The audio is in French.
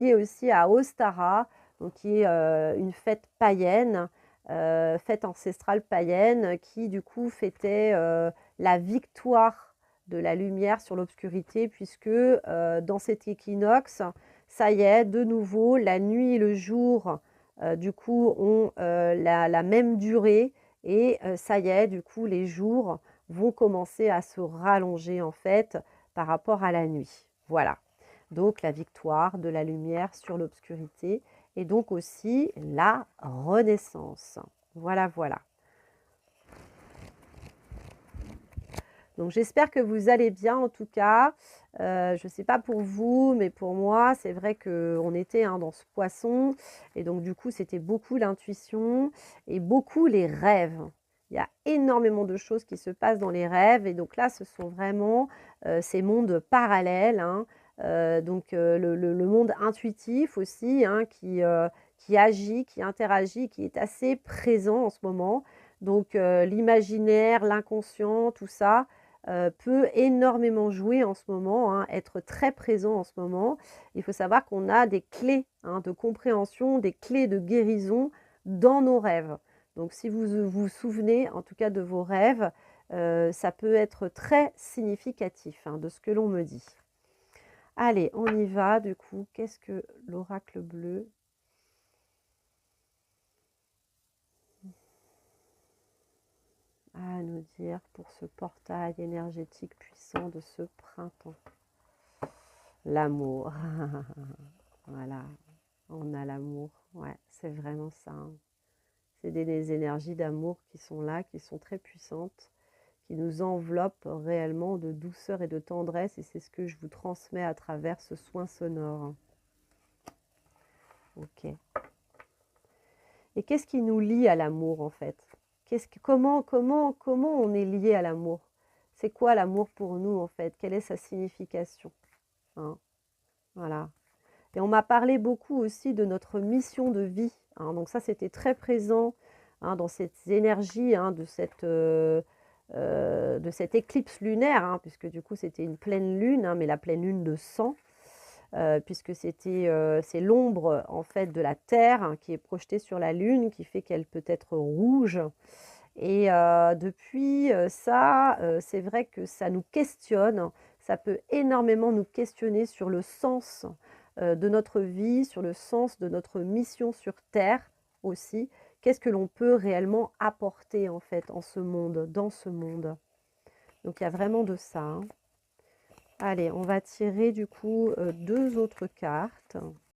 lié aussi à Ostara, donc qui est une fête païenne, fête ancestrale païenne qui du coup fêtait la victoire de la lumière sur l'obscurité puisque dans cet équinoxe, ça y est, de nouveau, la nuit et le jour du coup ont la même durée et ça y est, du coup, les jours vont commencer à se rallonger en fait par rapport à la nuit. Voilà. Donc la victoire de la lumière sur l'obscurité et donc aussi la renaissance. Voilà, voilà. Donc j'espère que vous allez bien en tout cas. Je ne sais pas pour vous, mais pour moi, c'est vrai qu'on était dans ce poisson. Et donc du coup, c'était beaucoup l'intuition et beaucoup les rêves. Il y a énormément de choses qui se passent dans les rêves. Et donc là, ce sont vraiment ces mondes parallèles. Le monde intuitif aussi, qui agit, qui interagit, qui est assez présent en ce moment. Donc l'imaginaire, l'inconscient, tout ça peut énormément jouer en ce moment, être très présent en ce moment. Il faut savoir qu'on a des clés de compréhension, des clés de guérison dans nos rêves. Donc si vous vous souvenez en tout cas de vos rêves, ça peut être très significatif de ce que l'on me dit. Allez, on y va du coup. Qu'est-ce que l'oracle bleu a à nous dire pour ce portail énergétique puissant de ce printemps? L'amour. Voilà, on a l'amour. Ouais, c'est vraiment ça. C'est des énergies d'amour qui sont là, qui sont très puissantes, qui nous enveloppent réellement de douceur et de tendresse. Et c'est ce que je vous transmets à travers ce soin sonore. Ok. Et qu'est-ce qui nous lie à l'amour en fait? Comment on est lié à l'amour? C'est quoi l'amour pour nous en fait? Quelle est sa signification? Voilà. Et on m'a parlé beaucoup aussi de notre mission de vie. Donc ça, c'était très présent dans cette énergie de cette éclipse lunaire, puisque du coup, c'était une pleine lune, mais la pleine lune de sang, puisque c'est l'ombre en fait de la Terre qui est projetée sur la Lune, qui fait qu'elle peut être rouge. Et depuis ça, c'est vrai que ça nous questionne, ça peut énormément nous questionner sur le sens de notre vie, sur le sens de notre mission sur Terre aussi. Qu'est-ce que l'on peut réellement apporter en fait en ce monde, dans ce monde? Donc il y a vraiment de ça. Allez, on va tirer du coup 2 autres cartes.